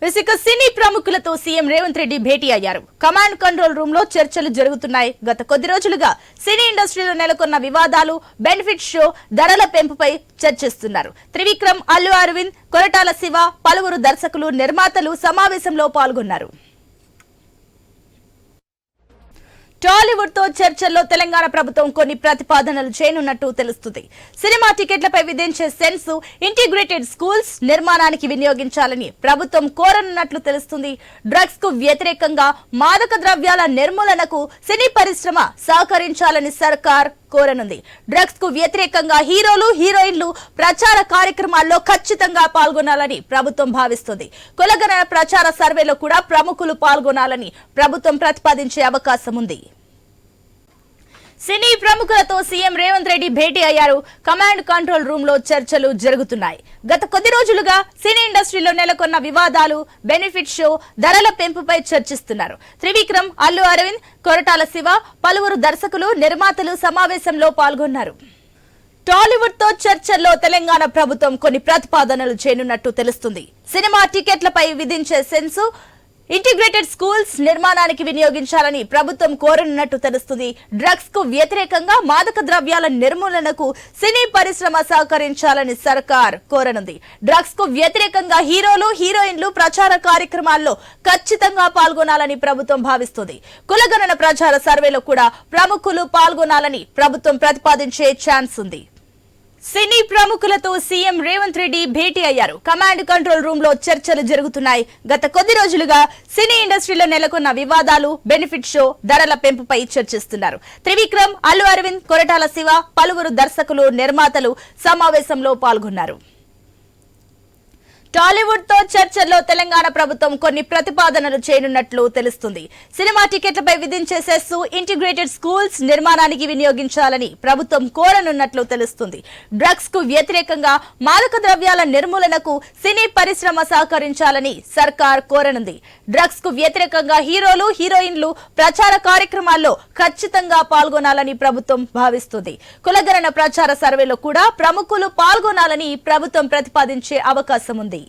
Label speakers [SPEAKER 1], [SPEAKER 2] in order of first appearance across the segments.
[SPEAKER 1] ఇక సినీ ప్రముఖులతో సీఎం రేవంత్ రెడ్డి భేటీ అయ్యారు. కమాండ్ కంట్రోల్ రూమ్ లో చర్చలు జరుగుతున్నాయి. గత కొద్ది రోజులుగా సినీ ఇండస్ట్రీలో నెలకొన్న వివాదాలు, బెనిఫిట్ షో, ధరల పెంపుపై చర్చిస్తున్నారు. త్రివిక్రమ్, అల్లు అరవింద్, కొరటాల శివ, పలువురు దర్శకులు, నిర్మాతలు సమావేశంలో పాల్గొన్నారు. టాలీవుడ్ తో చర్చల్లో తెలంగాణ ప్రభుత్వం కొన్ని ప్రతిపాదనలు చేయనున్నట్టు తెలుస్తుంది. సినిమా టికెట్లపై విధించే సెన్స్ ఇంటిగ్రేటెడ్ స్కూల్స్ నిర్మాణానికి వినియోగించాలని ప్రభుత్వం కోరనున్నట్లు తెలుస్తుంది. డ్రగ్స్ కు వ్యతిరేకంగా మాదక ద్రవ్యాల నిర్మూలనకు సినీ పరిశ్రమ సహకరించాలని సర్కార్ కోరనుంది. డ్రగ్స్ కు వ్యతిరేకంగా హీరోలు, హీరోయిన్లు ప్రచార కార్యక్రమాల్లో ఖచ్చితంగా పాల్గొనాలని ప్రభుత్వం భావిస్తుంది. కులగణన ప్రచార సర్వేలో కూడా ప్రముఖులు పాల్గొనాలని ప్రభుత్వం ప్రతిపాదించే అవకాశం ఉంది. సినీ ప్రముఖులతో సీఎం రేవంత్ రెడ్డి భేటీ అయ్యారు. కమాండ్ కంట్రోల్ రూమ్ లో చర్చలు జరుగుతున్నాయి. గత కొద్ది రోజులుగా సినీ ఇండస్ట్రీలో నెలకొన్న వివాదాలు, బెనిఫిట్ షో, ధరల పెంపుపై చర్చిస్తున్నారు. త్రివిక్రమ్, అల్లు అరవింద్, కొరటాల శివ, పలువురు దర్శకులు, నిర్మాతలు సమావేశంలో పాల్గొన్నారు. టాలీవుడ్ తో చర్చల్లో తెలంగాణ ప్రభుత్వం కొన్ని ప్రతిపాదనలు చేయనున్నట్టు తెలుస్తుంది. సినిమా టికెట్లపై విధించే సెన్స్ ఇంటిగ్రేటెడ్ స్కూల్స్ నిర్మాణానికి వినియోగించాలని ప్రభుత్వం కోరనున్నట్టు తెలుస్తుంది. డ్రగ్స్ కు వ్యతిరేకంగా మాదక ద్రవ్యాల నిర్మూలనకు సినీ పరిశ్రమ సహకరించాలని సర్కార్ కోరనుంది. డ్రగ్స్ కు వ్యతిరేకంగా హీరోలు, హీరోయిన్లు ప్రచార కార్యక్రమాల్లో ఖచ్చితంగా పాల్గొనాలని ప్రభుత్వం భావిస్తుంది. కులగణన ప్రచార సర్వేలో కూడా ప్రముఖులు పాల్గొనాలని ప్రభుత్వం ప్రతిపాదించే ఛాన్స్ ఉంది. సినీ ప్రముఖులతో సీఎం రేవంత్ రెడ్డి భేటీ అయ్యారు. కమాండ్ కంట్రోల్ రూమ్ లో చర్చలు జరుగుతున్నాయి. గత కొద్ది రోజులుగా సినీ ఇండస్ట్రీలో నెలకొన్న వివాదాలు, బెనిఫిట్ షో, ధరల పెంపుపై చర్చిస్తున్నారు. త్రివిక్రమ్, అల్లు అరవింద్, కొరటాల శివ, పలువురు దర్శకులు, నిర్మాతలు సమావేశంలో పాల్గొన్నారు. టాలీవుడ్ తో చర్చల్లో తెలంగాణ ప్రభుత్వం కొన్ని ప్రతిపాదనలు చేయనున్నట్లు తెలుస్తుంది. సినిమా టికెట్లపై విధించే సెస్ ఇంటిగ్రేటెడ్ స్కూల్స్ నిర్మాణానికి వినియోగించాలని ప్రభుత్వం కోరనున్నట్లు తెలుస్తుంది. డ్రగ్స్ కు వ్యతిరేకంగా మాదక ద్రవ్యాల నిర్మూలనకు సినీ పరిశ్రమ సహకరించాలని సర్కార్ కోరనుంది. డ్రగ్స్ కు వ్యతిరేకంగా హీరోలు, హీరోయిన్లు ప్రచార కార్యక్రమాల్లో ఖచ్చితంగా పాల్గొనాలని ప్రభుత్వం భావిస్తుంది. కులగణన ప్రచార సర్వేలో కూడా ప్రముఖులు పాల్గొనాలని ప్రభుత్వం ప్రతిపాదించే అవకాశం ఉంది.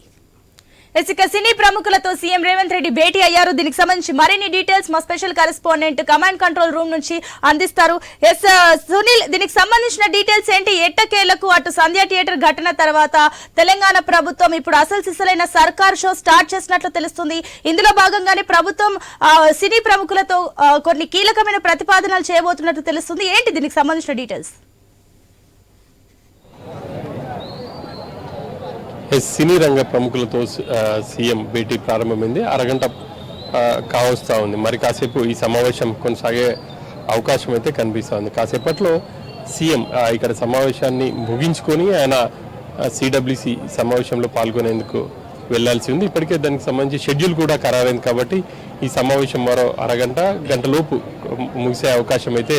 [SPEAKER 1] ఇక సినీ ప్రముఖులతో సీఎం రేవంత్ రెడ్డి భేటీ అయ్యారు. దీనికి సంబంధించి మరిన్ని డీటెయిల్స్ మా special correspondent command control room నుంచి అందిస్తారు. సునీల్, దీనికి సంబంధించిన డీటెయిల్స్ ఏంటి? ఎట్టకేలకు అటు సంధ్య థియేటర్ ఘటన తర్వాత తెలంగాణ ప్రభుత్వం ఇప్పుడు అసలు సిసలైన సర్కార్ షో స్టార్ట్ చేసినట్లు తెలుస్తుంది. ఇందులో భాగంగానే ప్రభుత్వం సినీ ప్రముఖులతో కొన్ని కీలకమైన ప్రతిపాదనలు చేయబోతున్నట్లు తెలుస్తుంది. ఏంటి దీనికి సంబంధించిన డీటెయిల్స్?
[SPEAKER 2] సినీ రంగ ప్రముఖులతో సీఎం భేటీ ప్రారంభమైంది. అరగంట కావస్తా ఉంది. మరి కాసేపు ఈ సమావేశం కొనసాగే అవకాశం అయితే కనిపిస్తుంది. కాసేపట్లో సీఎం ఇక్కడ సమావేశాన్ని ముగించుకొని ఆయన సిడబ్ల్యూసి సమావేశంలో పాల్గొనేందుకు వెళ్లాల్సి ఉంది. ఇప్పటికే దానికి సంబంధించి షెడ్యూల్ కూడా ఖరారైంది కాబట్టి ఈ సమావేశం మరో గంటలోపు ముగిసే అవకాశం అయితే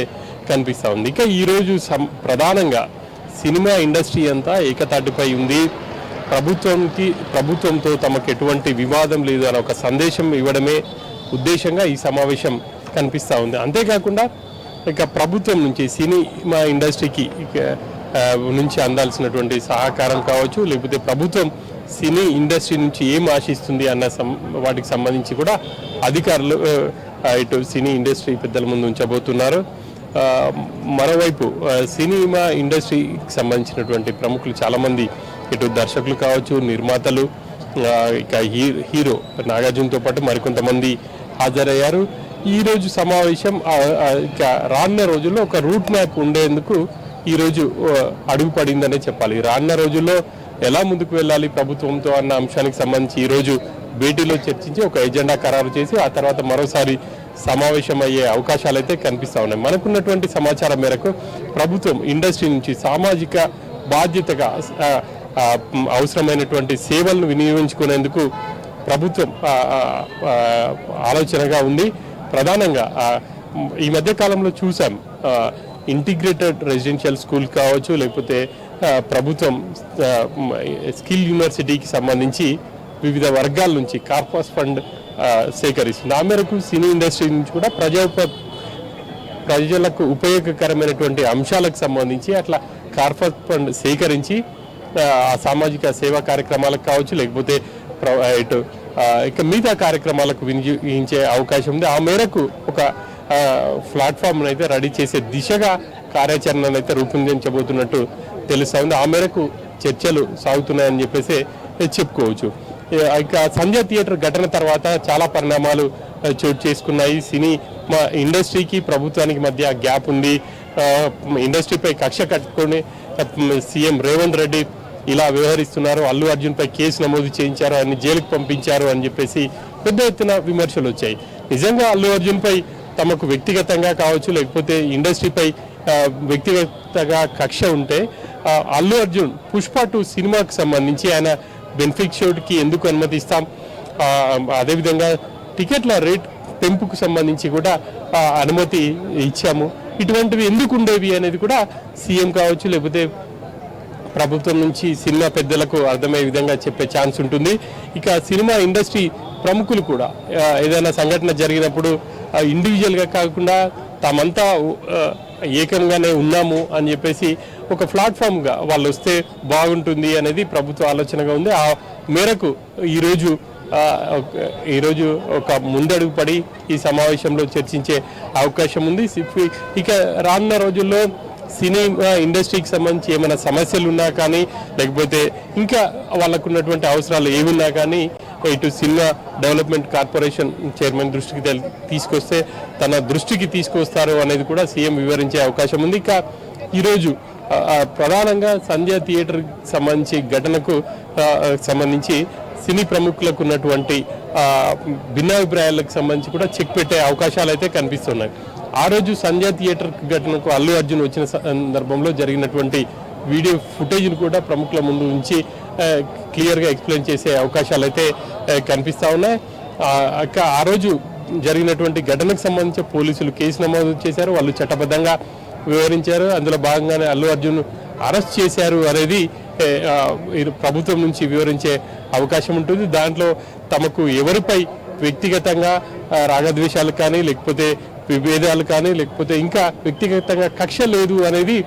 [SPEAKER 2] కనిపిస్తూ ఉంది. ఇక ఈరోజు ప్రధానంగా సినిమా ఇండస్ట్రీ అంతా ఏకతాటిపై ఉంది. ప్రభుత్వంతో తమకు ఎటువంటి వివాదం లేదు అనే ఒక సందేశం ఇవ్వడమే ఉద్దేశంగా ఈ సమావేశం కనిపిస్తూ ఉంది. అంతేకాకుండా ఇక ప్రభుత్వం నుంచి సినిమా ఇండస్ట్రీకి నుంచి అందాల్సినటువంటి సహకారం కావచ్చు, లేకపోతే ప్రభుత్వం సినీ ఇండస్ట్రీ నుంచి ఏం ఆశిస్తుంది అన్న వాటికి సంబంధించి కూడా అధికారులు ఇటు సినీ ఇండస్ట్రీ పెద్దల ముందు ఉంచబోతున్నారు. మరోవైపు సినిమా ఇండస్ట్రీకి సంబంధించినటువంటి ప్రముఖులు చాలామంది, ఇటు దర్శకులు కావచ్చు, నిర్మాతలు, ఇక హీరో నాగార్జునతో పాటు మరికొంతమంది హాజరయ్యారు. ఈరోజు సమావేశం ఇక రానున్న రోజుల్లో ఒక రూట్ మ్యాప్ ఉండేందుకు ఈరోజు అడుగు పడిందనే చెప్పాలి. రానున్న రోజుల్లో ఎలా ముందుకు వెళ్ళాలి ప్రభుత్వంతో అన్న అంశానికి సంబంధించి ఈరోజు భేటీలో చర్చించి ఒక ఎజెండా ఖరారు చేసి ఆ తర్వాత మరోసారి సమావేశం అయ్యే అవకాశాలు అయితే కనిపిస్తూ ఉన్నాయి. మనకున్నటువంటి సమాచారం మేరకు ప్రభుత్వం ఇండస్ట్రీ నుంచి సామాజిక బాధ్యతగా అవసరమైనటువంటి సేవలను వినియోగించుకునేందుకు ప్రభుత్వం ఆలోచనగా ఉంది. ప్రధానంగా ఈ మధ్య కాలంలో చూసాం, ఇంటిగ్రేటెడ్ రెసిడెన్షియల్ స్కూల్ కావచ్చు, లేకపోతే ప్రభుత్వం స్కిల్ యూనివర్సిటీకి సంబంధించి వివిధ వర్గాల నుంచి కార్పస్ ఫండ్ సేకరిస్తుంది. ఆ మేరకు సినీ ఇండస్ట్రీ నుంచి కూడా ప్రజలకు ఉపయోగకరమైనటువంటి అంశాలకు సంబంధించి అట్లా కార్పస్ ఫండ్ సేకరించి సామాజిక సేవా కార్యక్రమాలకు కావచ్చు, లేకపోతే ఇటు ఇక మిగతా కార్యక్రమాలకు వినియోగించే అవకాశం ఉంది. ఆ మేరకు ఒక ప్లాట్ఫామ్ అయితే రెడీ చేసే దిశగా కార్యాచరణను అయితే రూపొందించబోతున్నట్టు తెలుస్తా ఉంది. ఆ మేరకు చర్చలు సాగుతున్నాయని చెప్పేసి చెప్పుకోవచ్చు. ఇక సంధ్య థియేటర్ ఘటన తర్వాత చాలా పరిణామాలు చోటు చేసుకున్నాయి. సినిమా ఇండస్ట్రీకి ప్రభుత్వానికి మధ్య గ్యాప్ ఉంది. ఇండస్ట్రీపై కక్ష కట్టుకొని సీఎం రేవంత్ రెడ్డి ఇలా వ్యవహరిస్తున్నారు, అల్లు అర్జున్ పై కేసు నమోదు చేయించారు, ఆయన జైలుకు పంపించారు అని చెప్పేసి పెద్ద ఎత్తున విమర్శలు వచ్చాయి. నిజంగా అల్లు అర్జున్ పై తమకు వ్యక్తిగతంగా కావచ్చు, లేకపోతే ఇండస్ట్రీపై వ్యక్తిగతంగా కక్ష ఉంటే అల్లు అర్జున్ పుష్ప 2 సినిమాకు సంబంధించి ఆయన బెనిఫిట్ షోకి ఎందుకు అనుమతిస్తాం, అదేవిధంగా టికెట్ల రేట్ పెంపుకు సంబంధించి కూడా అనుమతి ఇచ్చాము, ఇటువంటివి ఎందుకు ఉండేవి అనేది కూడా సీఎం కావచ్చు లేకపోతే ప్రభుత్వం నుంచి సినిమా పెద్దలకు అర్థమయ్యే విధంగా చెప్పే ఛాన్స్ ఉంటుంది. ఇక సినిమా ఇండస్ట్రీ ప్రముఖులు కూడా ఏదైనా సంఘటన జరిగినప్పుడు ఇండివిజువల్గా కాకుండా తామంతా ఏకంగానే ఉన్నాము అని చెప్పేసి ఒక ప్లాట్ఫామ్గా వాళ్ళు వస్తే బాగుంటుంది అనేది ప్రభుత్వ ఆలోచనగా ఉంది. ఆ మేరకు ఈరోజు ఒక ముందడుగు పడి ఈ సమావేశంలో చర్చించే అవకాశం ఉంది. ఇక రానున్న రోజుల్లో సినిమా ఇండస్ట్రీకి సంబంధించి ఏమైనా సమస్యలు ఉన్నా కానీ లేకపోతే ఇంకా వాళ్ళకున్నటువంటి అవసరాలు ఏమున్నా కానీ ఇటు సినిమా డెవలప్మెంట్ కార్పొరేషన్ చైర్మన్ దృష్టికి తీసుకొస్తే తన దృష్టికి తీసుకొస్తారు అనేది కూడా సీఎం వివరించే అవకాశం ఉంది. ఇక ఈరోజు ప్రధానంగా సంధ్య థియేటర్ సంబంధించి ఘటనకు సంబంధించి సినీ ప్రముఖులకు ఉన్నటువంటి భిన్నాభిప్రాయాలకు సంబంధించి కూడా చెక్ పెట్టే అవకాశాలు అయితే కనిపిస్తున్నాయి. ఆ రోజు సంధ్య థియేటర్ ఘటనకు అల్లు అర్జున్ వచ్చిన సందర్భంలో జరిగినటువంటి వీడియో ఫుటేజ్ను కూడా ప్రముఖుల ముందు ఉంచి క్లియర్గా ఎక్స్ప్లెయిన్ చేసే అవకాశాలు అయితే కనిపిస్తూ ఉన్నాయి. ఆ రోజు జరిగినటువంటి ఘటనకు సంబంధించి పోలీసులు కేసు నమోదు చేశారు, వాళ్ళు చట్టబద్ధంగా వివరించారు. అందులో భాగంగానే అల్లు అర్జున్ అరెస్ట్ చేశారు అనేది ప్రభుత్వం నుంచి వివరించే అవకాశం ఉంటుంది. దాంట్లో తమకు ఎవరిపై వ్యక్తిగతంగా రాగద్వేషాలు కానీ లేకపోతే విభేదాలు కానీ లేకపోతే ఇంకా వ్యక్తిగతంగా కక్ష లేదు అనేది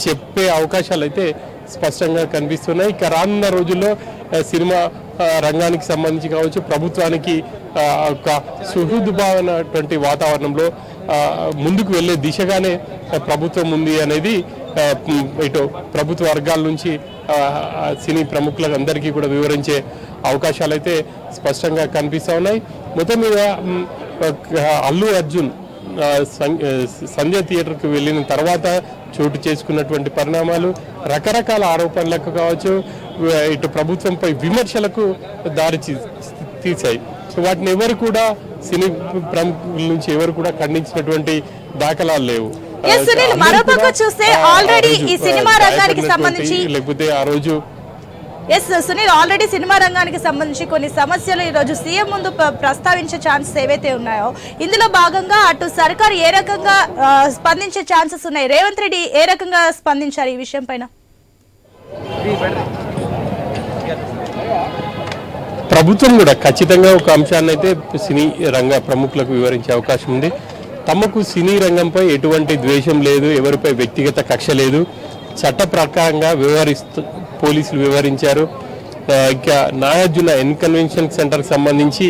[SPEAKER 2] చెప్పే అవకాశాలు అయితే స్పష్టంగా కనిపిస్తున్నాయి. ఇక రానున్న రోజుల్లో సినిమా రంగానికి సంబంధించి కావచ్చు ప్రభుత్వానికి ఒక సుహృద్భావనటువంటి వాతావరణంలో ముందుకు వెళ్ళే దిశగానే ప్రభుత్వం ఉంది అనేది ఇటు ప్రభుత్వ వర్గాల నుంచి సినీ ప్రముఖులకు అందరికీ కూడా వివరించే అవకాశాలు అయితే స్పష్టంగా కనిపిస్తూ ఉన్నాయి. మొత్తం మీద అల్లు అర్జున్ సంధ్య థియేటర్కి వెళ్ళిన తర్వాత చోటు చేసుకున్నటువంటి పరిణామాలు రకరకాల ఆరోపణలకు కావచ్చు ఇటు ప్రభుత్వంపై విమర్శలకు దారి తీశాయి. వాటిని ఎవరు కూడా సినీ ప్రముఖుల నుంచి ఎవరు కూడా ఖండించినటువంటి దాఖలాలు లేవు.
[SPEAKER 1] మరోపక్క చూస్తే ఆల్రెడీ ఈ సినిమా రంగానికి సంబంధించి
[SPEAKER 2] లేకపోతే ఆ రోజు
[SPEAKER 1] సునీల్ ఆల్రెడీ సినిమా రంగానికి సంబంధించి కొన్ని సమస్యలు ఈ రోజు సీఎం ముందు ప్రస్తావించే ఛాన్సెస్ ఏవైతే ఉన్నాయో ఇందులో భాగంగా అటు సర్కార్ ఏ రకంగా స్పందించే ఛాన్సెస్ ఉన్నాయి, రేవంత్ రెడ్డి ఏ రకంగా స్పందించారు ఈ విషయం పైన?
[SPEAKER 2] ప్రభుత్వం కూడా ఖచ్చితంగా ఒక అంశాన్ని అయితే సినీ రంగ ప్రముఖులకు వివరించే అవకాశం ఉంది. తమకు సినీ రంగంపై ఎటువంటి ద్వేషం లేదు, ఎవరిపై వ్యక్తిగత కక్ష లేదు, చట్ట ప్రకారంగా పోలీసులు వివరించారు. ఇక నాగార్జున కన్వెన్షన్ సెంటర్కి సంబంధించి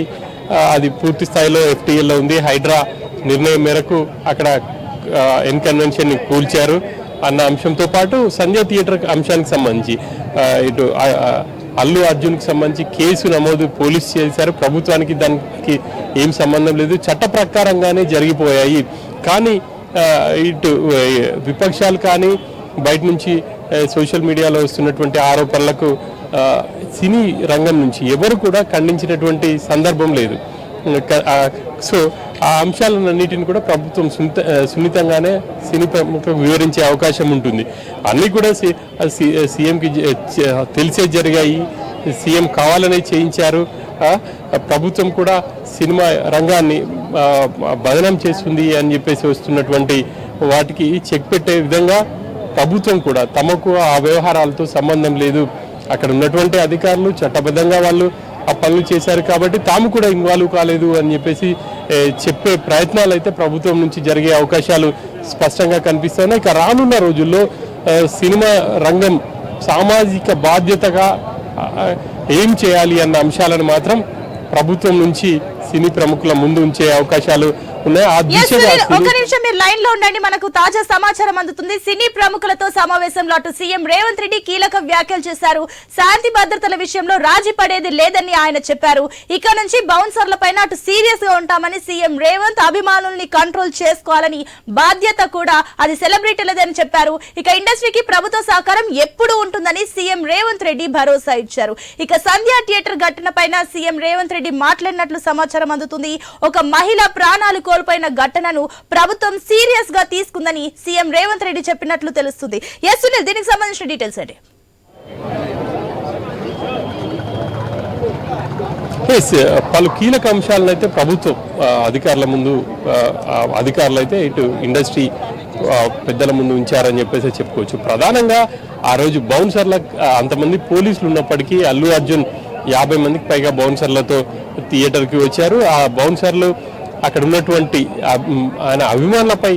[SPEAKER 2] అది పూర్తి స్థాయిలో FTL లో ఉంది. హైడ్రా నిర్ణయం మేరకు అక్కడ కన్వెన్షన్ని కూల్చారు అన్న అంశంతో పాటు సంధ్య థియేటర్ అంశానికి సంబంధించి ఇటు అల్లు అర్జున్కి సంబంధించి కేసు నమోదు పోలీసు చేశారు. ప్రభుత్వానికి దానికి ఏం సంబంధం లేదు, చట్ట ప్రకారంగానే జరిగిపోయాయి. కానీ ఇటు విపక్షాలు కానీ బయట నుంచి సోషల్ మీడియాలో వస్తున్నటువంటి ఆరోపణలకు సినీ రంగం నుంచి ఎవరు కూడా ఖండించినటువంటి సందర్భం లేదు. సో ఆ అంశాలన్నిటిని కూడా ప్రభుత్వం సున్నితంగానే సినీ ప్రముఖులకు వివరించే అవకాశం ఉంటుంది. అన్నీ కూడా సీఎంకి తెలిసే జరిగాయి, సీఎం కావాలనే చేయించారు. ప్రభుత్వం కూడా సినిమా రంగాన్ని బదనం చేస్తుంది అని చెప్పేసి వస్తున్నటువంటి వాటికి చెక్ పెట్టే విధంగా ప్రభుత్వం కూడా తమకు ఆ వ్యవహారాలతో సంబంధం లేదు, అక్కడ ఉన్నటువంటి అధికారులు చట్టబద్ధంగా వాళ్ళు ఆ పనులు చేశారు కాబట్టి తాము కూడా ఇన్వాల్వ్ కాలేదు అని చెప్పేసి చెప్పే ప్రయత్నాలు అయితే ప్రభుత్వం నుంచి జరిగే అవకాశాలు స్పష్టంగా కనిపిస్తున్నాయి. ఇక రానున్న రోజుల్లో సినిమా రంగం సామాజిక బాధ్యతగా ఏం చేయాలి అన్న అంశాలను మాత్రం ప్రభుత్వం నుంచి సినీ ప్రముఖుల ముందు ఉంచే అవకాశాలు ఉన్నాయి. ఆ
[SPEAKER 1] Yes,
[SPEAKER 2] దిశగా
[SPEAKER 1] సునీల్, ఒక నిమిషం మీరు లైన్ లో ఉండండి. మనకు తాజా సమాచారం అందుతుంది. సినీ ప్రముఖులతో సమావేశంలో అటు సీఎం రేవంత్ రెడ్డి కీలక వ్యాఖ్యలు చేశారు. శాంతి భద్రతల విషయంలో రాజీ పడేది లేదని ఆయన చెప్పారు. ఇక నుంచి బౌన్సర్ల పైన అటు సీరియస్ గా ఉంటామని సీఎం రేవంత్ అభిమానుల్ని కంట్రోల్ చేసుకోవాలని బాధ్యత కూడా అది సెలబ్రిటీలదని చెప్పారు. ఇక ఇండస్ట్రీకి ప్రభుత్వ సహకారం ఎప్పుడు ఉంటుందని సీఎం రేవంత్ రెడ్డి భరోసా ఇచ్చారు. ఇక సంధ్యా థియేటర్ ఘటన పైన సీఎం రేవంత్ రెడ్డి మాట్లాడినట్లు సమాచారం అందుతుంది. ఒక మహిళ ప్రాణాలు కోల్పోయిన ఘటనను ప్రభుత్వం సీరియస్ గా తీసుకుందని సీఎం రేవంత్ రెడ్డి చెప్పినట్లు తెలుస్తుంది. ఎస్ సునీల్, దీనికి సంబంధించిన డీటెయిల్స్ ఏంటి?
[SPEAKER 2] పలు కీలక అంశాలను అయితే ప్రభుత్వం అధికారుల ముందు అధికారులు అయితే ఇటు ఇండస్ట్రీ పెద్దల ముందు ఉంచారని చెప్పేసి చెప్పుకోవచ్చు. ప్రధానంగా ఆ రోజు బౌన్సర్ల అంతమంది పోలీసులు ఉన్నప్పటికీ అల్లు అర్జున్ 50 మందికి పైగా బౌన్సర్లతో థియేటర్కి వచ్చారు. ఆ బౌన్సర్లు అక్కడ ఉన్నటువంటి ఆయన అభిమానులపై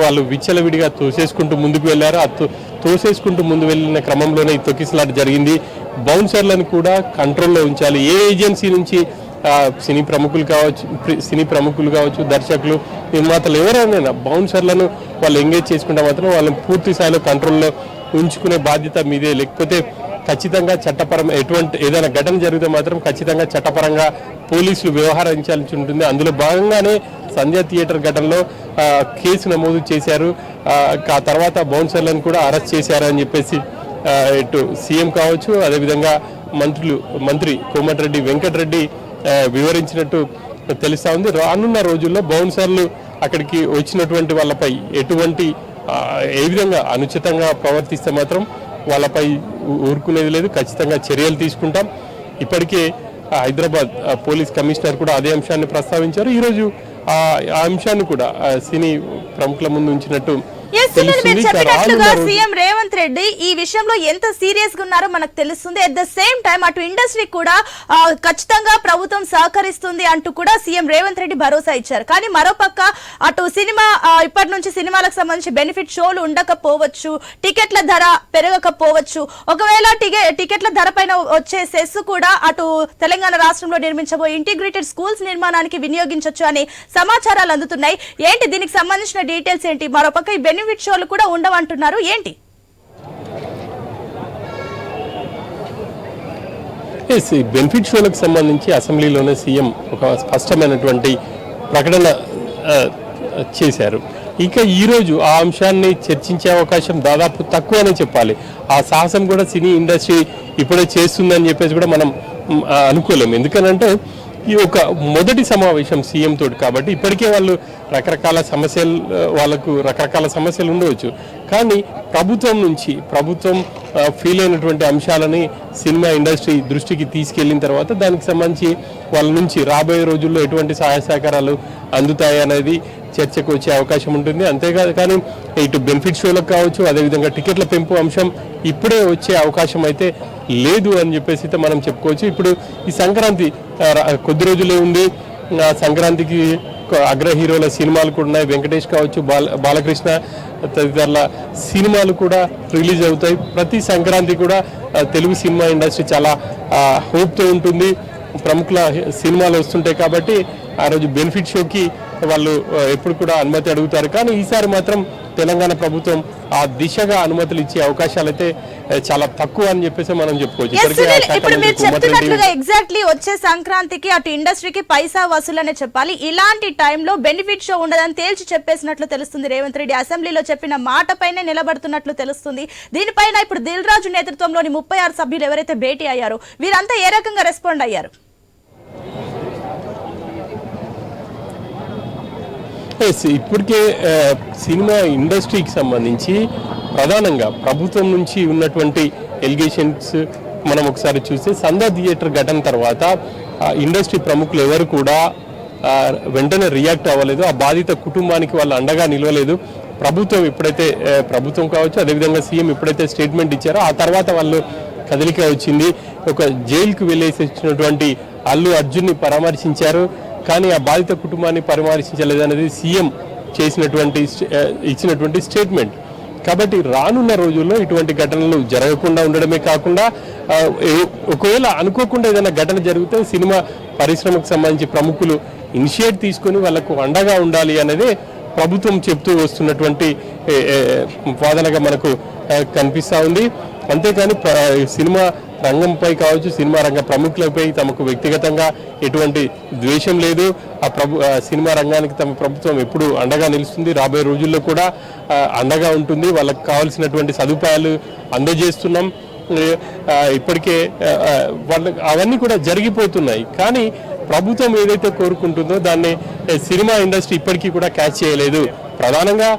[SPEAKER 2] వాళ్ళు విచ్చలవిడిగా తోసేసుకుంటూ ముందుకు వెళ్ళారు. తోసేసుకుంటూ ముందు వెళ్ళిన క్రమంలోనే ఈ తొక్కిసలాట జరిగింది. బౌన్సర్లను కూడా కంట్రోల్లో ఉంచాలి. ఏ ఏజెన్సీ నుంచి సినీ ప్రముఖులు కావచ్చు, దర్శకులు, నిర్మాతలు ఎవరైనా బౌన్సర్లను వాళ్ళు ఎంగేజ్ చేసుకుంటే మాత్రం వాళ్ళని పూర్తి స్థాయిలో కంట్రోల్లో ఉంచుకునే బాధ్యత మీదే. లేకపోతే ఖచ్చితంగా ఏదైనా ఘటన జరిగితే మాత్రం ఖచ్చితంగా చట్టపరంగా పోలీసులు వ్యవహరించాల్సి ఉంటుంది. అందులో భాగంగానే సంధ్యా థియేటర్ ఘటనలో కేసు నమోదు చేశారు. ఆ తర్వాత బౌన్సర్లను కూడా అరెస్ట్ చేశారు అని చెప్పేసి ఇటు సీఎం కావచ్చు, అదేవిధంగా మంత్రి కోమటిరెడ్డి వెంకటరెడ్డి వివరించినట్టు తెలుస్తా ఉంది. రానున్న రోజుల్లో బౌన్సర్లు అక్కడికి వచ్చినటువంటి వాళ్ళపై ఏ విధంగా అనుచితంగా ప్రవర్తిస్తే మాత్రం వాళ్ళపై ఊరుకునేది లేదు, ఖచ్చితంగా చర్యలు తీసుకుంటాం. ఇప్పటికే హైదరాబాద్ పోలీస్ కమిషనర్ కూడా అదే అంశాన్ని ప్రస్తావించారు. ఈరోజు ఆ అంశాన్ని కూడా సినీ ప్రముఖుల ముందు ఉంచినట్టు
[SPEAKER 1] చెప్పినట్లుగా సీఎం రేవంత్ రెడ్డి ఈ విషయంలో ఎంత సీరియస్ గా ఉన్నారో మనకు తెలుస్తుంది. అట్ ద సేమ్ టైం అటు ఇండస్ట్రీ కూడా ఖచ్చితంగా ప్రభుత్వం సహకరిస్తుంది అంటూ కూడా సీఎం రేవంత్ రెడ్డి భరోసా ఇచ్చారు. కానీ మరోపక్క అటు సినిమా ఇప్పటి నుంచి సినిమాలకు సంబంధించి బెనిఫిట్ షోలు ఉండకపోవచ్చు, టికెట్ల ధర పెరగకపోవచ్చు. ఒకవేళ టికెట్ల ధర పైన వచ్చే సెస్ కూడా అటు తెలంగాణ రాష్ట్రంలో నిర్మించబోయే ఇంటిగ్రేటెడ్ స్కూల్స్ నిర్మాణానికి వినియోగించవచ్చు అనే సమాచారాలు అందుతున్నాయి. ఏంటి దీనికి సంబంధించిన డీటెయిల్స్ ఏంటి? మరోపక్క ఈ బెనిఫిట్ షోలు కూడా ఉండవంటున్నారు, ఏంటి?
[SPEAKER 2] బెనిఫిట్ షోలకు సంబంధించి అసెంబ్లీలోనే సీఎం ఒక స్పష్టమైనటువంటి ప్రకటన చేశారు. ఇక ఈరోజు ఆ అంశాన్ని చర్చించే అవకాశం దాదాపు తక్కువనే చెప్పాలి. ఆ సాహసం కూడా సినీ ఇండస్ట్రీ ఇప్పుడే చేస్తుందని చెప్పేసి కూడా మనం అనుకోలేము. ఎందుకనంటే ఈ ఒక మొదటి సమావేశం సీఎం తోటి కాబట్టి ఇప్పటికే రకరకాల సమస్యలు ఉండవచ్చు. కానీ ప్రభుత్వం ఫీల్ అయినటువంటి అంశాలని సినిమా ఇండస్ట్రీ దృష్టికి తీసుకెళ్లిన తర్వాత దానికి సంబంధించి వాళ్ళ నుంచి రాబోయే రోజుల్లో ఎటువంటి సహాయ సహకారాలు అందుతాయి అనేది చర్చకు వచ్చే అవకాశం ఉంటుంది. అంతేకాదు కానీ ఇటు బెనిఫిట్ షోలకు కావచ్చు, అదేవిధంగా టికెట్ల పెంపు అంశం ఇప్పుడే వచ్చే అవకాశం అయితే లేదు అని చెప్పేసి అయితే మనం చెప్పుకోవచ్చు. ఇప్పుడు ఈ సంక్రాంతి కొద్ది రోజులే ఉంది. సంక్రాంతికి అగ్ర హీరోల సినిమాలు కూడా ఉన్నాయి. వెంకటేష్ కావచ్చు, బాలకృష్ణ తదితరుల సినిమాలు కూడా రిలీజ్ అవుతాయి. ప్రతి సంక్రాంతి కూడా తెలుగు సినిమా ఇండస్ట్రీ చాలా హోప్తో ఉంటుంది. ప్రముఖుల సినిమాలు వస్తుంటాయి కాబట్టి ఆ రోజు బెనిఫిట్ షోకి వాళ్ళు ఎప్పుడు కూడా అనుమతి అడుగుతారు. కానీ ఈసారి మాత్రం తెలంగాణ ప్రభుత్వం ఆ దిశగా అనుమతులు ఇచ్చే అవకాశాలు అయితే చాలా తక్కువ అని చెప్పేసి మనం చెప్పుకోవచ్చు.
[SPEAKER 1] ఇప్పుడు మీరు చెప్తున్నట్లుగా ఎగ్జాక్ట్లీ వచ్చే సంక్రాంతికి అటు ఇండస్ట్రీకి పైసా వసూలనే చెప్పాలి. ఇలాంటి టైంలో బెనిఫిట్ షో ఉండదని తేల్చి చెప్పేసినట్లు తెలుస్తుంది. రేవంత్ రెడ్డి అసెంబ్లీలో చెప్పిన మాట పైనే నిలబడుతున్నట్లు తెలుస్తుంది. దీనిపైన ఇప్పుడు దిల్ రాజు నేతృత్వంలోని 36 సభ్యులు ఎవరైతే భేటీ అయ్యారో వీరంతా ఏ రకంగా రెస్పాండ్ అయ్యారు?
[SPEAKER 2] ఇప్పటికే సినిమా ఇండస్ట్రీకి సంబంధించి ప్రధానంగా ప్రభుత్వం నుంచి ఉన్నటువంటి ఎలిగేషన్స్ మనం ఒకసారి చూస్తే సంధ్యా థియేటర్ ఘటన తర్వాత ఇండస్ట్రీ ప్రముఖులు ఎవరు కూడా వెంటనే రియాక్ట్ అవ్వలేదు. ఆ బాధిత కుటుంబానికి వాళ్ళు అండగా నిలవలేదు. ప్రభుత్వం కావచ్చు, అదేవిధంగా సీఎం ఎప్పుడైతే స్టేట్మెంట్ ఇచ్చారో ఆ తర్వాత వాళ్ళు కదలిక వచ్చింది. ఒక జైలుకు వెళ్ళేసి వచ్చినటువంటి అల్లు అర్జున్ని పరామర్శించారు. కానీ ఆ బాధిత కుటుంబాన్ని పరామర్శించలేదనేది సీఎం ఇచ్చినటువంటి స్టేట్మెంట్. కాబట్టి రానున్న రోజుల్లో ఇటువంటి ఘటనలు జరగకుండా ఉండడమే కాకుండా ఒకవేళ అనుకోకుండా ఏదైనా ఘటన జరిగితే సినిమా పరిశ్రమకు సంబంధించి ప్రముఖులు ఇనిషియేట్ తీసుకొని వాళ్ళకు అండగా ఉండాలి అనేది ప్రభుత్వం చెప్తూ వస్తున్నటువంటి వాదనగా మనకు కనిపిస్తూ ఉంది. అంతేకాని సినిమా రంగంపై కావచ్చు, సినిమా రంగ ప్రముఖులపై తమకు వ్యక్తిగతంగా ఎటువంటి ద్వేషం లేదు. సినిమా రంగానికి తమ ప్రభుత్వం ఎప్పుడు అండగా నిలుస్తుంది, రాబోయే రోజుల్లో కూడా అండగా ఉంటుంది. వాళ్ళకి కావాల్సినటువంటి సదుపాయాలు అందజేస్తున్నాం. ఇప్పటికే అవన్నీ కూడా జరిగిపోతున్నాయి. కానీ ప్రభుత్వం ఏదైతే కోరుకుంటుందో దాన్ని సినిమా ఇండస్ట్రీ ఇప్పటికీ కూడా క్యాచ్ చేయలేదు. ప్రధానంగా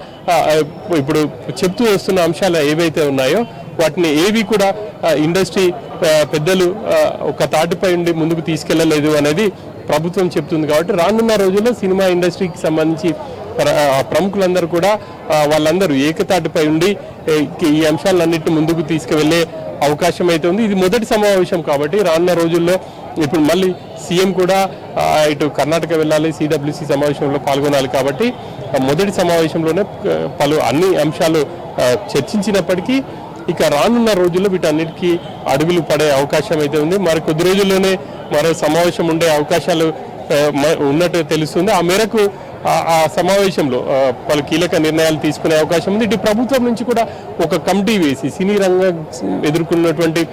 [SPEAKER 2] ఇప్పుడు చెప్తూ వస్తున్న అంశాలు ఏవైతే ఉన్నాయో వాటిని ఏవి కూడా ఇండస్ట్రీ పెద్దలు ఒక తాటిపై ఉండి ముందుకు తీసుకెళ్లలేదు అనేది ప్రభుత్వం చెప్తుంది. కాబట్టి రానున్న రోజుల్లో సినిమా ఇండస్ట్రీకి సంబంధించి ప్రముఖులందరూ కూడా వాళ్ళందరూ ఏకతాటిపై ఉండి ఈ అంశాలన్నింటినీ ముందుకు తీసుకువెళ్లే అవకాశం అయితే ఉంది. ఇది మొదటి సమావేశం కాబట్టి రానున్న రోజుల్లో ఇప్పుడు మళ్ళీ సీఎం కూడా ఇటు కర్ణాటక వెళ్ళాలి, సిడబ్ల్యూసీ సమావేశంలో పాల్గొనాలి. కాబట్టి మొదటి సమావేశంలోనే అన్ని అంశాలు చర్చించినప్పటికీ ఇక రానున్న రోజుల్లో వీటన్నిటికీ అడుగులు పడే అవకాశం అయితే ఉంది. మరి కొద్ది రోజుల్లోనే మరో సమావేశం ఉండే అవకాశాలు ఉన్నట్టు తెలుస్తుంది. ఆ మేరకు ఆ సమావేశంలో పలు కీలక నిర్ణయాలు తీసుకునే అవకాశం ఉంది. ఇటు ప్రభుత్వం నుంచి కూడా ఒక కమిటీ వేసి సినీ రంగం ఎదుర్కొన్నటువంటి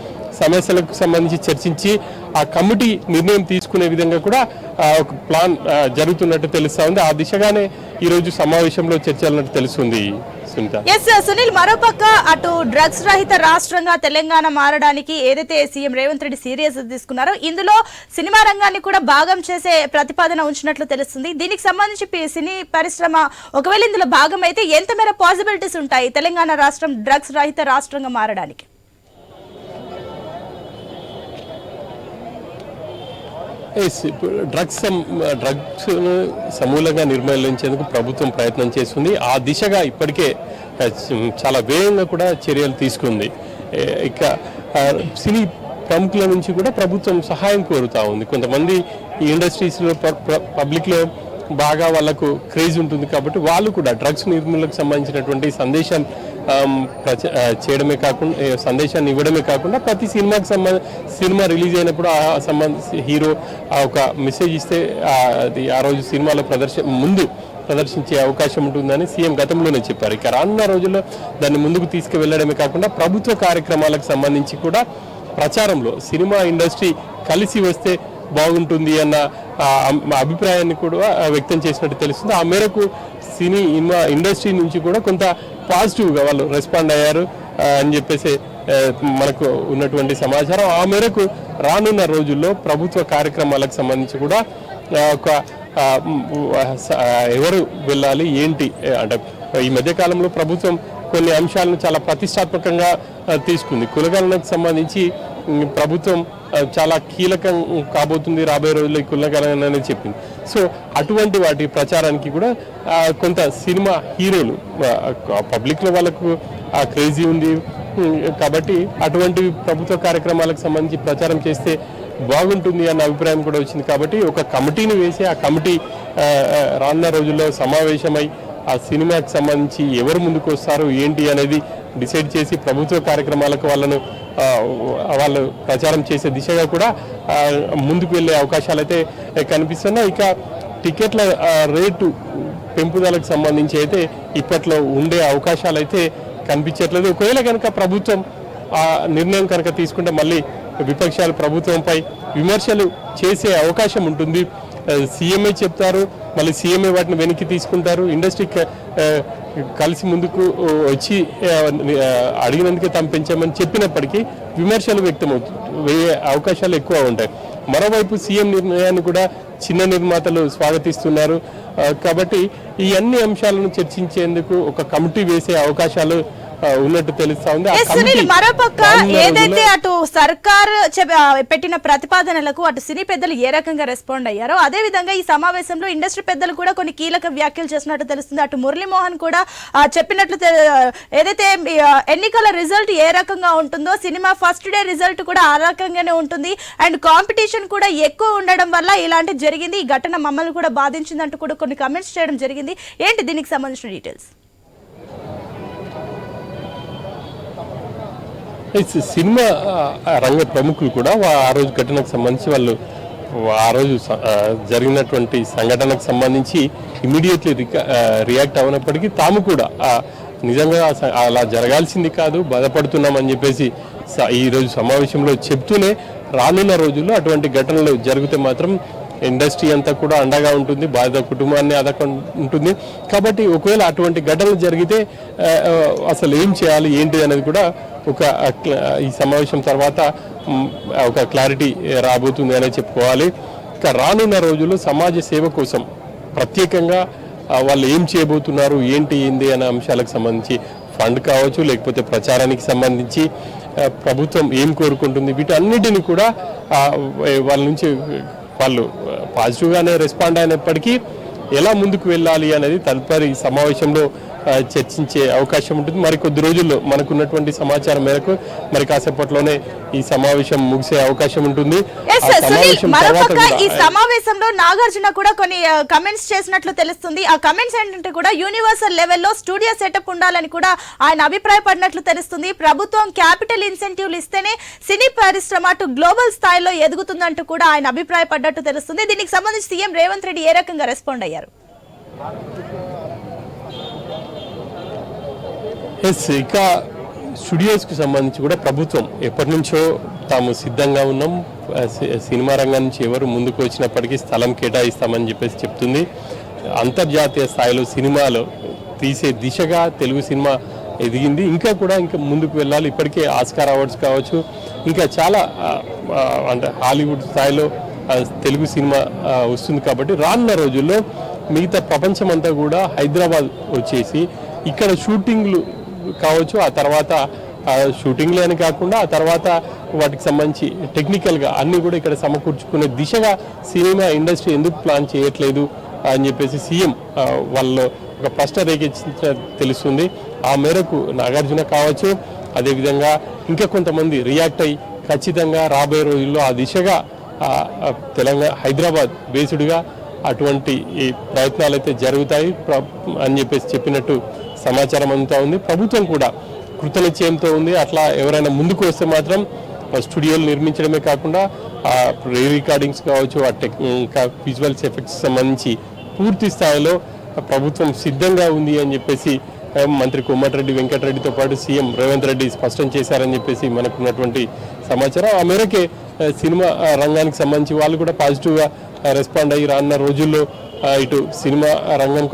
[SPEAKER 2] సమస్యలకు సంబంధించి చర్చించి ఆ కమిటీ నిర్ణయం తీసుకునే విధంగా కూడా ఒక ప్లాన్ జరుగుతున్నట్టు తెలుస్తా ఉంది. ఆ దిశగానే ఈరోజు సమావేశంలో చర్చలున్నట్టు తెలుస్తుంది.
[SPEAKER 1] సునీల్, మరోపక్క అటు డ్రగ్స్ రహిత రాష్ట్రంగా తెలంగాణ మారడానికి ఏదైతే సీఎం రేవంత్ రెడ్డి సీరియస్ తీసుకున్నారో ఇందులో సినిమా రంగాన్ని కూడా భాగం చేసే ప్రతిపాదన ఉంచినట్లు తెలుస్తుంది. దీనికి సంబంధించి సినీ పరిశ్రమ ఒకవేళ ఇందులో భాగం అయితే ఎంత మేర పాసిబిలిటీస్ ఉంటాయి తెలంగాణ రాష్ట్రం డ్రగ్స్ రహిత రాష్ట్రంగా మారడానికి?
[SPEAKER 2] డ్రగ్స్ సమూలంగా నిర్మూలించేందుకు ప్రభుత్వం ప్రయత్నం చేస్తుంది. ఆ దిశగా ఇప్పటికే చాలా వేగంగా కూడా చర్యలు తీసుకుంది. ఇక సినీ ప్రముఖుల నుంచి కూడా ప్రభుత్వం సహాయం కోరుతూ ఉంది. కొంతమంది ఈ ఇండస్ట్రీస్లో పబ్లిక్లో బాగా వాళ్ళకు క్రేజ్ ఉంటుంది కాబట్టి వాళ్ళు కూడా డ్రగ్స్ నిర్మూలనకు సంబంధించినటువంటి సందేశం చేయడమే కాకుండా సందేశాన్ని ఇవ్వడమే కాకుండా ప్రతి సినిమా రిలీజ్ అయినప్పుడు హీరో ఒక మెసేజ్ ఇస్తే అది ఆ రోజు సినిమాలో ప్రదర్శించే అవకాశం ఉంటుందని సీఎం గతంలోనే చెప్పారు. ఇక రానున్న రోజుల్లో దాన్ని ముందుకు తీసుకువెళ్లడమే కాకుండా ప్రభుత్వ కార్యక్రమాలకు సంబంధించి కూడా ప్రచారంలో సినిమా ఇండస్ట్రీ కలిసి వస్తే బాగుంటుంది అన్న అభిప్రాయాన్ని కూడా వ్యక్తం చేసినట్టు తెలుస్తుంది. ఆ మేరకు సినిమా ఇండస్ట్రీ నుంచి కూడా కొంత పాజిటివ్గా వాళ్ళు రెస్పాండ్ అయ్యారు అని చెప్పేసి మనకు ఉన్నటువంటి సమాచారం. ఆ మేరకు రానున్న రోజుల్లో ప్రభుత్వ కార్యక్రమాలకు సంబంధించి కూడా ఒక ఎవరు వెళ్ళాలి ఏంటి అంటే ఈ మధ్యకాలంలో ప్రభుత్వం కొన్ని అంశాలను చాలా ప్రతిష్టాత్మకంగా తీసుకుంది. కులగణనకు సంబంధించి ప్రభుత్వం చాలా కీలకం కాబోతుంది రాబోయే రోజుల్లో ఈ కులగణన అనేది చెప్పింది. సో అటువంటి వాటి ప్రచారానికి కూడా కొంత సినిమా హీరోలు పబ్లిక్లో వాళ్ళకు క్రేజీ ఉంది కాబట్టి అటువంటి ప్రభుత్వ కార్యక్రమాలకు సంబంధించి ప్రచారం చేస్తే బాగుంటుంది అన్న అభిప్రాయం కూడా వచ్చింది. కాబట్టి ఒక కమిటీని వేసి ఆ కమిటీ రానున్న రోజుల్లో సమావేశమై ఆ సినిమాకి సంబంధించి ఎవరు ముందుకు వస్తారు ఏంటి అనేది డిసైడ్ చేసి ప్రభుత్వ కార్యక్రమాలకు వాళ్ళు ప్రచారం చేసే దిశగా కూడా ముందుకు వెళ్ళే అవకాశాలు అయితే కనిపిస్తున్నాయి. ఇక టికెట్ల రేటు పెంపుదలకు సంబంధించి అయితే ఇప్పట్లో ఉండే అవకాశాలు అయితే కనిపించట్లేదు. ఒకవేళ కనుక ప్రభుత్వం ఆ నిర్ణయం కనుక తీసుకుంటే మళ్ళీ విపక్షాలు ప్రభుత్వంపై విమర్శలు చేసే అవకాశం ఉంటుంది. సీఎంఏ చెప్తారు, మళ్ళీ సీఎంఏ వాటిని వెనక్కి తీసుకుంటారు. ఇండస్ట్రీ కలిసి ముందుకు వచ్చి అడిగినందుకే తాము పెంచామని చెప్పినప్పటికీ విమర్శలు వ్యక్తమవుతాయి, అవకాశాలు ఎక్కువ ఉంటాయి. మరోవైపు సీఎం నిర్ణయాన్ని కూడా చిన్న నిర్మాతలు స్వాగతిస్తున్నారు. కాబట్టి ఈ అన్ని అంశాలను చర్చించేందుకు ఒక కమిటీ వేసే అవకాశాలు ఉన్నట్టు తెలుస్తా ఉంది.
[SPEAKER 1] మరోపక్క ఏదైతే అటు సర్కార్ పెట్టిన ప్రతిపాదనలకు అటు సినీ పెద్దలు ఏ రకంగా రెస్పాండ్ అయ్యారో అదే విధంగా ఈ సమావేశంలో ఇండస్ట్రీ పెద్దలు కూడా కొన్ని కీలక వ్యాఖ్యలు చేసినట్టు తెలుస్తుంది. అటు మురళీమోహన్ కూడా చెప్పినట్లు ఏదైతే ఎన్నికల రిజల్ట్ ఏ రకంగా ఉంటుందో సినిమా ఫస్ట్ డే రిజల్ట్ కూడా ఆ రకంగానే ఉంటుంది అండ్ కాంపిటీషన్ కూడా ఎక్కువ ఉండడం వల్ల ఇలాంటి జరిగింది, ఈ ఘటన మమ్మల్ని కూడా బాధించిందంటూ కూడా కొన్ని కమెంట్స్ చేయడం జరిగింది. ఏంటి దీనికి సంబంధించిన డీటెయిల్స్?
[SPEAKER 2] సినిమా రంగ ప్రముఖులు కూడా ఆ రోజు ఘటనకు సంబంధించి వాళ్ళు ఆ రోజు జరిగినటువంటి సంఘటనకు సంబంధించి ఇమీడియట్లీ రియాక్ట్ అవనప్పటికీ తాము కూడా నిజంగా అలా జరగాల్సింది కాదు, బాధపడుతున్నామని చెప్పేసి ఈరోజు సమావేశంలో చెప్తూనే రానున్న రోజుల్లో అటువంటి ఘటనలు జరిగితే మాత్రం ఇండస్ట్రీ అంతా కూడా అండగా ఉంటుంది, బాధిత కుటుంబాన్ని ఉంటుంది. కాబట్టి ఒకవేళ అటువంటి ఘటనలు జరిగితే అసలు ఏం చేయాలి ఏంటి అనేది కూడా ఈ సమావేశం తర్వాత ఒక క్లారిటీ రాబోతుంది అనే చెప్పుకోవాలి. ఇక రానున్న రోజుల్లో సమాజ సేవ కోసం ప్రత్యేకంగా వాళ్ళు ఏం చేయబోతున్నారు, ఏంటి అనే అంశాలకు సంబంధించి ఫండ్ కావచ్చు, లేకపోతే ప్రచారానికి సంబంధించి ప్రభుత్వం ఏం కోరుకుంటుంది, వీటన్నిటిని కూడా వాళ్ళ నుంచి వాళ్ళు పాజిటివ్గానే రెస్పాండ్ అయినప్పటికీ ఎలా ముందుకు వెళ్ళాలి అనేది తదుపరి సమావేశంలో చర్చించే అవకాశం ఉంటుంది. మరి కొద్ది రోజుల్లో మనకున్నటువంటి సమాచారం మేరకు మరి కాసేపట్లోనే ఈ సమావేశం ముగిసే అవకాశం ఉంటుంది.
[SPEAKER 1] ఈ సమావేశంలో నాగార్జున కూడా కొన్ని కమెంట్స్ చేసినట్లు తెలుస్తుంది. ఆ కమెంట్స్ ఏంటంటే కూడా యూనివర్సల్ లెవెల్లో స్టూడియో సెటప్ ఉండాలని కూడా ఆయన అభిప్రాయపడినట్లు తెలుస్తుంది. ప్రభుత్వం క్యాపిటల్ ఇన్సెంటివ్లు ఇస్తేనే సినీ పరిశ్రమ అటు గ్లోబల్ స్థాయిలో ఎదుగుతుందంటూ కూడా ఆయన అభిప్రాయపడ్డట్టు తెలుస్తుంది. దీనికి సంబంధించి సీఎం రేవంత్ రెడ్డి ఏ రకంగా రెస్పాండ్ అయ్యారు?
[SPEAKER 2] ఇక స్టూడియోస్కి సంబంధించి కూడా ప్రభుత్వం ఎప్పటి నుంచో తాము సిద్ధంగా ఉన్నాం, సినిమా రంగం నుంచి ఎవరు ముందుకు వచ్చినప్పటికీ స్థలం కేటాయిస్తామని చెప్పేసి చెప్తుంది. అంతర్జాతీయ స్థాయిలో సినిమాలు తీసే దిశగా తెలుగు సినిమా ఎదిగింది, ఇంకా ముందుకు వెళ్ళాలి. ఇప్పటికే ఆస్కార్ అవార్డ్స్ కావచ్చు, ఇంకా చాలా అంటే హాలీవుడ్ స్థాయిలో తెలుగు సినిమా వస్తుంది. కాబట్టి రానున్న రోజుల్లో మిగతా ప్రపంచం అంతా కూడా హైదరాబాద్ వచ్చేసి ఇక్కడ షూటింగ్లు కావచ్చు, ఆ తర్వాత షూటింగ్లు అని కాకుండా ఆ తర్వాత వాటికి సంబంధించి టెక్నికల్గా అన్నీ కూడా ఇక్కడ సమకూర్చుకునే దిశగా సినిమా ఇండస్ట్రీ ఎందుకు ప్లాన్ చేయట్లేదు అని చెప్పేసి సీఎం వాళ్ళు ఒక ప్రశ్న రేకెత్తించిన తెలుస్తుంది. ఆ మేరకు నాగార్జున కావచ్చు, అదేవిధంగా ఇంకా కొంతమంది రియాక్ట్ అయ్యి ఖచ్చితంగా రాబోయే రోజుల్లో ఆ దిశగా తెలంగాణ హైదరాబాద్ బేస్డ్గా అటువంటి ప్రయత్నాలు అయితే జరుగుతాయి అని చెప్పేసి చెప్పినట్టు సమాచారం అంతా ఉంది. ప్రభుత్వం కూడా కృతనిశ్చయంతో ఉంది. అట్లా ఎవరైనా ముందుకు వస్తే మాత్రం స్టూడియోలు నిర్మించడమే కాకుండా రీ రికార్డింగ్స్ కావచ్చు, ఇంకా విజువల్స్ ఎఫెక్ట్స్ సంబంధించి పూర్తి స్థాయిలో ప్రభుత్వం సిద్ధంగా ఉంది అని చెప్పేసి మంత్రి కోమటిరెడ్డి వెంకటరెడ్డితో పాటు సీఎం రేవంత్ రెడ్డి స్పష్టం చేశారని చెప్పేసి మనకున్నటువంటి సమాచారం. ఆ మేరకే సినిమా రంగానికి సంబంధించి వాళ్ళు కూడా పాజిటివ్గా రెస్పాండ్ అయ్యి రానున్న రోజుల్లో ఇటు సినిమా రంగం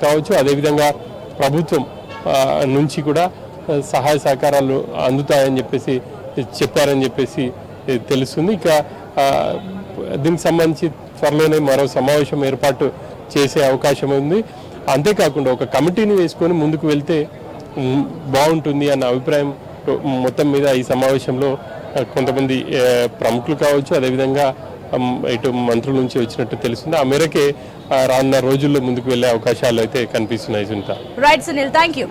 [SPEAKER 2] కావచ్చు, అదేవిధంగా ప్రభుత్వం నుంచి కూడా సహాయ సహకారాలు అందుతాయని చెప్పేసి చెప్పారని చెప్పేసి తెలుస్తుంది. ఇక దీనికి సంబంధించి త్వరలోనే మరో సమావేశం ఏర్పాటు చేసే అవకాశం ఉంది. అంతేకాకుండా ఒక కమిటీని వేసుకొని ముందుకు వెళ్తే బాగుంటుంది అన్న అభిప్రాయం మొత్తం మీద ఈ సమావేశంలో కొంతమంది ప్రముఖులు కావచ్చు, అదేవిధంగా ఇటు మంత్రుల నుంచి వచ్చినట్టు తెలుస్తుంది. ఆ మేరకే రానున్న రోజుల్లో ముందుకు వెళ్లే అవకాశాలు అయితే కనిపిస్తున్నాయి.
[SPEAKER 1] Right Sunil, thank you.